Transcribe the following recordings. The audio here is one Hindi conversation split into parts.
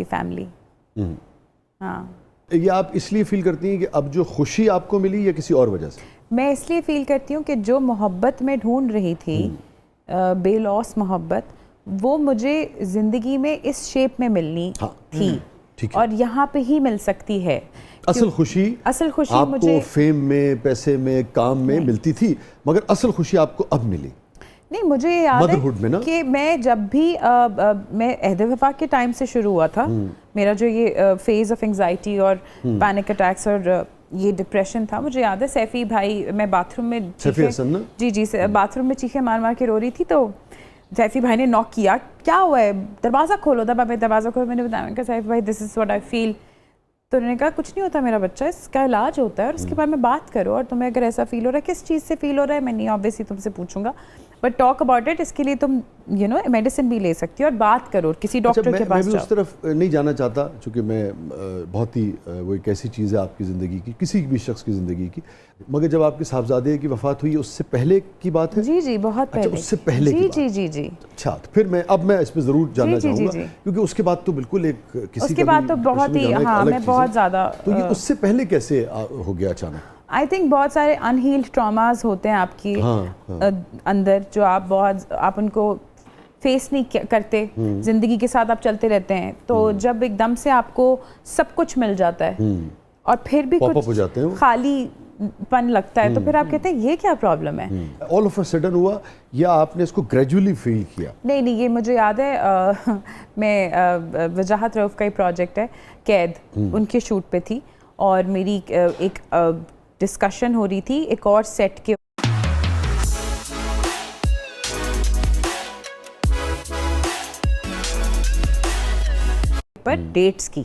फैमिली। हाँ, ये आप इसलिए फील करती हैं कि अब जो खुशी आपको मिली या किसी और वजह से? मैं इसलिए फील करती हूँ कि जो मोहब्बत में ढूंढ रही थी, बेलौस मोहब्बत, वो मुझे ज़िंदगी में इस शेप में मिलनी थी, ठीक है। और यहाँ पे ही मिल सकती है। असल खुशी आपको मुझे फेम में, पैसे में, काम में मिलती थी, मगर असल खुशी आपको अब मिली। नहीं, मुझे याद है ना? कि मैं जब भी मैं अहद वफा के टाइम से शुरू हुआ था मेरा जो ये फेज़ ऑफ एंजाइटी और पैनिक अटैक्स और ये डिप्रेशन था। मुझे याद है सैफी भाई, मैं बाथरूम में बाथरूम में चीखे मार मार के रो रही थी, तो सैफी भाई ने नॉक किया, क्या हुआ है, दरवाज़ा खोलो। मैं दरवाज़ा खोलो, मैंने बताया सैफी भाई this is what I feel. तो उन्होंने कहा कुछ नहीं होता मेरा बच्चा, इसका इलाज होता है और उसके बारे में बात करो, और तुम्हें अगर ऐसा फील हो रहा है, किस चीज़ से फील हो रहा है, मैं नहीं ऑब्वियसली तुमसे पूछूंगा, बट टॉक अबाउट इट। इसके लिए तुम मेडिसिन भी ले सकती हो और बात करो, किसी डॉक्टर के पास मैं भी उस तरफ नहीं जाना चाहता, क्योंकि मैं बहुत ही वो एक ऐसी चीज़ है आपकी ज़िंदगी की, किसी भी शख्स की ज़िंदगी की, मगर जब आपके साहबजादे की वफ़ात हुई उससे पहले की बात है? जी, बहुत पहले। उससे पहले की बात। जी। अच्छा, तो फिर मैं इस पर ज़रूर जानना चाहूँगा, क्योंकि उसके बाद तो बिल्कुल एक किसी उसके बाद तो बहुत ही, हाँ, मैं बहुत ज़्यादा। तो ये उससे पहले कैसे हो गया अचानक? आई थिंक बहुत सारे अनहील्ड ट्रॉमास होते हैं आपकी अंदर, जो आप उनको फेस नहीं करते, जिंदगी के साथ आप चलते रहते हैं, तो जब एकदम से आपको सब कुछ मिल जाता है और फिर भी कुछ खालीपन लगता है, तो फिर आप कहते हैं ये क्या प्रॉब्लम है। ऑल ऑफ अ सडन हुआ या आपने इसको ग्रेजुअली फील किया? नहीं, ये मुझे याद है, मैं वजाहत रऊफ का ही प्रोजेक्ट है, कैद, उनके शूट पे थी, और मेरी एक डिस्कशन हो रही थी एक और सेट के पर डेट्स की।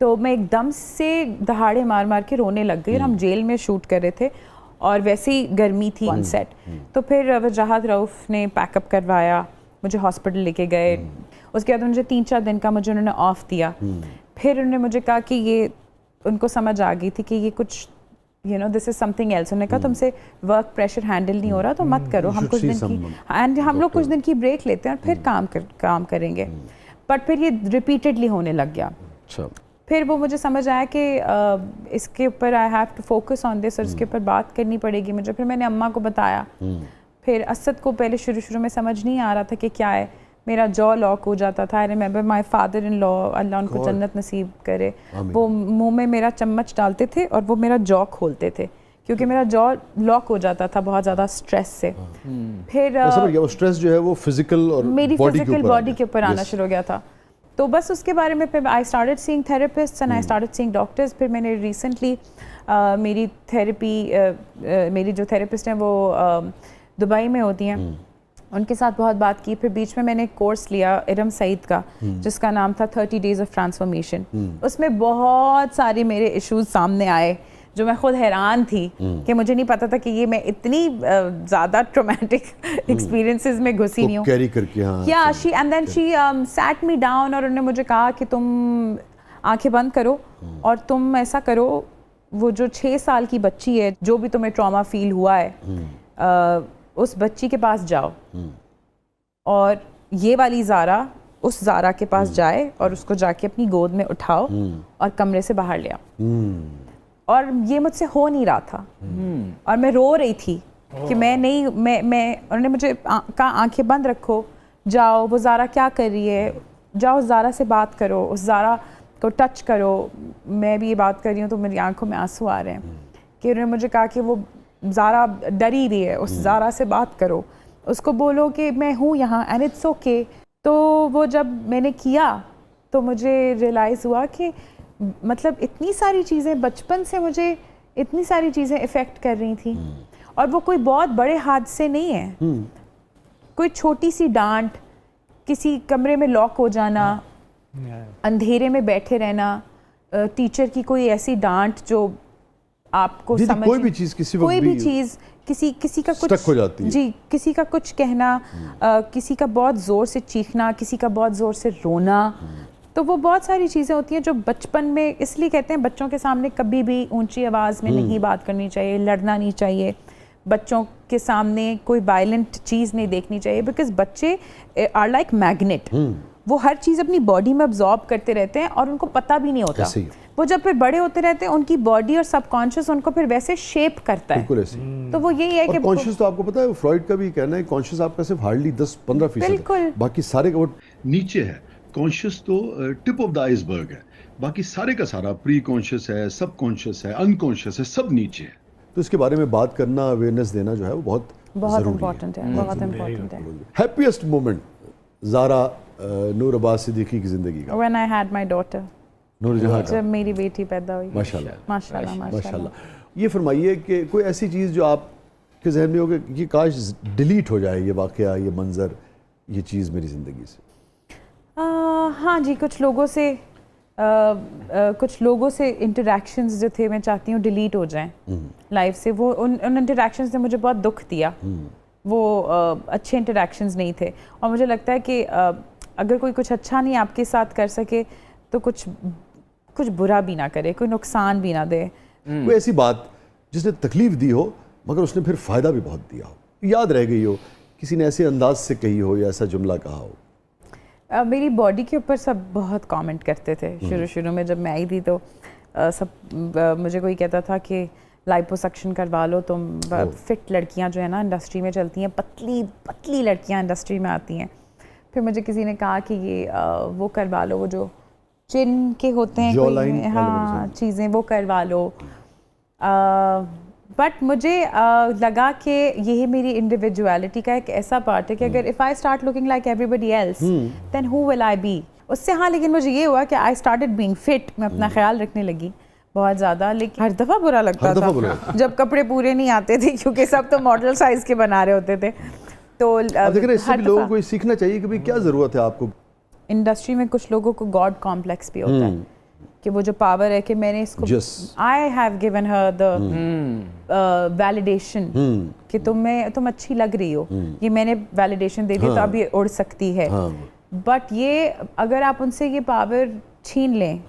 तो मैं एकदम से दहाड़े मार मार के रोने लग गई, और हम जेल में शूट कर रहे थे और वैसे ही गर्मी थी ऑन सेट। तो फिर वजाहत रऊफ ने पैकअप करवाया, मुझे हॉस्पिटल लेके गए। उसके बाद मुझे 3-4 दिन का उन्होंने ऑफ दिया। फिर उन्होंने मुझे कहा कि ये, उनको समझ आ गई थी कि ये कुछ दिस इज समथिंग एल्स। उन्होंने कहा तुमसे वर्क प्रेशर हैंडल नहीं हो रहा, तो मत करो, हम कुछ दिन की हम लोग कुछ दिन की ब्रेक लेते हैं और फिर काम करेंगे। बट फिर ये रिपीटेडली होने लग गया। फिर वो मुझे समझ आया कि इसके ऊपर I have to focus on this, और इसके ऊपर बात करनी पड़ेगी मुझे। फिर मैंने अम्मा को बताया। फिर असद को पहले शुरू में समझ नहीं आ रहा था कि क्या है, मेरा जॉ लॉक हो जाता था। I remember my father in law, Allah उनको जन्नत नसीब करे, वो मुंह में मेरा चम्मच डालते थे और वो मेरा जॉ खोलते थे, क्योंकि मेरा जॉ लॉक हो जाता था बहुत ज़्यादा स्ट्रेस से। फिर वो स्ट्रेस जो है वो फिजिकल और मेरी फिजिकल बॉडी के ऊपर आना शुरू हो गया था। तो बस उसके बारे में फिर I started seeing therapist and I started seeing doctors. फिर मैंने रिसेंटली मेरी थेरेपी, मेरी जो थेरेपिस्ट हैं वो दुबई में होती हैं, उनके साथ बहुत बात की। फिर बीच में मैंने एक कोर्स लिया इरम सईद का, जिसका नाम था 30 डेज ऑफ ट्रांसफॉर्मेशन। उसमें बहुत सारे मेरे इश्यूज सामने आए, जो मैं खुद हैरान थी कि मुझे नहीं पता था कि ये मैं इतनी ज़्यादा ट्रॉमेटिक एक्सपीरियंसेस में घुसी नहीं हूँ कैरी करके। या she and then she sat me down, और उन्होंने मुझे कहा कि तुम आंखें बंद करो और तुम ऐसा करो, वो जो 6 साल की बच्ची है, जो भी तुम्हें ट्रॉमा फील हुआ है, उस बच्ची के पास जाओ और ये वाली ज़ारा उस ज़ारा के पास जाए और उसको जाके अपनी गोद में उठाओ और कमरे से बाहर ले आओ। और ये मुझसे हो नहीं रहा था, और मैं रो रही थी कि मैं नहीं, मैं उन्होंने मुझे कहा आंखें बंद रखो, जाओ, वो ज़ारा क्या कर रही है, जाओ ज़ारा से बात करो, उस ज़ारा को टच करो। मैं भी ये बात कर रही हूँ तो मेरी आंखों में आंसू आ रहे हैं कि उन्होंने मुझे कहा कि वो ज़ारा डरी रही है, उस ज़ारा से बात करो, उसको बोलो कि मैं हूँ यहाँ एंड इट्स ओके। तो वो जब मैंने किया तो मुझे रियलाइज़ हुआ कि मतलब इतनी सारी चीज़ें बचपन से मुझे इतनी सारी चीज़ें इफ़ेक्ट कर रही थी, और वो कोई बहुत बड़े हादसे नहीं है, कोई छोटी सी डांट, किसी कमरे में लॉक हो जाना, अंधेरे में बैठे रहना, टीचर की कोई ऐसी डांट जो आपको समझ, कोई भी चीज़ किसी का कुछ हो जाती है। जी, किसी का कुछ कहना, किसी का बहुत ज़ोर से चीखना, किसी का बहुत ज़ोर से रोना, तो वो बहुत सारी चीज़ें होती हैं जो बचपन में, इसलिए कहते हैं बच्चों के सामने कभी भी ऊंची आवाज़ में नहीं बात करनी चाहिए, लड़ना नहीं चाहिए, बच्चों के सामने कोई वायलेंट चीज़ नहीं देखनी चाहिए, बिकॉज बच्चे आर लाइक मैग्नेट, वो हर चीज़ अपनी बॉडी में अब्जॉर्ब करते रहते हैं और उनको पता भी नहीं होता। ऐसे ही। वो जब फिर बड़े होते रहते हैं उनकी बॉडी और सबकॉन्शियस उनको फिर वैसे शेप करता है। बिल्कुल ऐसे ही। तो वो यही है और कि कॉन्शियस तो आपको पता है, फ्रॉइड का भी कहना है कॉन्शियस आपका सिर्फ हार्डली 10-15% बिल्कुल। है, बाकी सारे का वो नीचे है। कॉन्शियस तो टिप ऑफ द आइसबर्ग है, बाकी सारे का सारा प्री कॉन्शियस है, सब कॉन्शियस है, अनकॉन्शियस है, सब नीचे है। तो इसके बारे में बात करना, अवेयरनेस देना जो है वो बहुत इम्पोर्टेंट है, बहुत इम्पोर्टेंट है। हैप्पीएस्ट मोमेंट ज़ारा नूर अब्बास सिद्दीकी की जिंदगी का? When I had my daughter, नूर जहां का, जब मेरी बेटी पैदा हुई। माशाल्लाह माशाल्लाह माशाल्लाह। ये फरमाइए कि कोई ऐसी चीज़ जो आपके जहन में हो कि ये काश डिलीट हो जाए, ये वाक़या, ये मंज़र, ये चीज़ मेरी ज़िंदगी से? हाँ जी, कुछ लोगों से इंटरेक्शंस जो थे मैं चाहती हूँ डिलीट हो जाएं लाइफ से। वो उन इंटरेक्शंस ने मुझे बहुत दुख दिया। वो अच्छे इंटरेक्शंस नहीं थे और मुझे लगता है कि अगर कोई कुछ अच्छा नहीं आपके साथ कर सके तो कुछ बुरा भी ना करे, कोई नुकसान भी ना दे। कोई ऐसी बात जिसने तकलीफ दी हो मगर उसने फिर फ़ायदा भी बहुत दिया हो, याद रह गई हो, किसी ने ऐसे अंदाज से कही हो या ऐसा जुमला कहा हो? मेरी बॉडी के ऊपर सब बहुत कमेंट करते थे शुरू में जब मैं आई थी। तो सब मुझे कोई कहता था कि लाइपोसक्शन करवा लो तुम। फिट लड़कियां जो है ना इंडस्ट्री में चलती हैं, पतली पतली लड़कियां इंडस्ट्री में आती हैं। फिर मुझे किसी ने कहा कि ये वो करवा लो, वो जो चिन के होते हैं कोई, हाँ चीज़ें वो करवा लो। बट मुझे लगा कि यही मेरी इंडिविजुअलिटी का एक ऐसा पार्ट है कि अगर if I start looking like everybody else then who will I be उससे। हाँ, लेकिन मुझे ये हुआ कि आई स्टार्टेड बीइंग फिट, मैं अपना ख्याल रखने लगी बहुत ज़्यादा। लेकिन हर दफ़ा बुरा लगता था जब कपड़े पूरे नहीं आते थे, क्योंकि सब तो मॉडल साइज़ के बना रहे होते थे। तो देख रहे इससे भी लोगों को सीखना चाहिए कि भाई क्या ज़रूरत है आपको। इंडस्ट्री में कुछ लोगों को गॉड कॉम्प्लेक्स भी होता है कि वो जो पावर है कि मैंने इसको, I have given her the validation कि तुम अच्छी लग रही हो, ये मैंने वैलिडेशन दे दी तो अब ये उड़ सकती है। बट ये अगर आप उनसे ये पावर छीन लें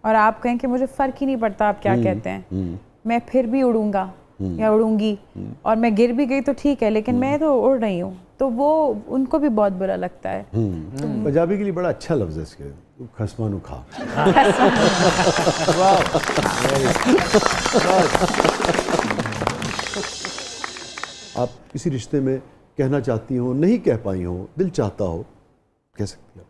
और आप कहें कि मुझे फ़र्क ही नहीं पड़ता आप क्या कहते हैं, मैं फिर भी उड़ूंगा या उड़ूंगी, और मैं गिर भी गई तो ठीक है लेकिन मैं तो उड़ रही हूँ, तो वो उनको भी बहुत बुरा लगता है। पंजाबी के लिए बड़ा अच्छा लफ्ज़ है इसके, खसमानु खा। आप किसी रिश्ते में कहना चाहती हो, नहीं कह पाई हो, दिल चाहता हो, कह सकती हो?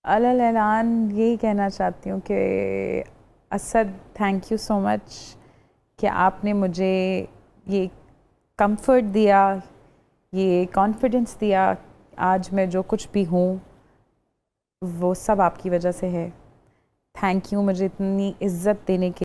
अलल ऐलान यही कहना चाहती हूँ कि Asad, thank you so much कि आपने मुझे ये कंफर्ट दिया, ये कॉन्फिडेंस दिया। आज मैं जो कुछ भी हूँ वो सब आपकी वजह से है। थैंक यू मुझे इतनी इज़्ज़त देने के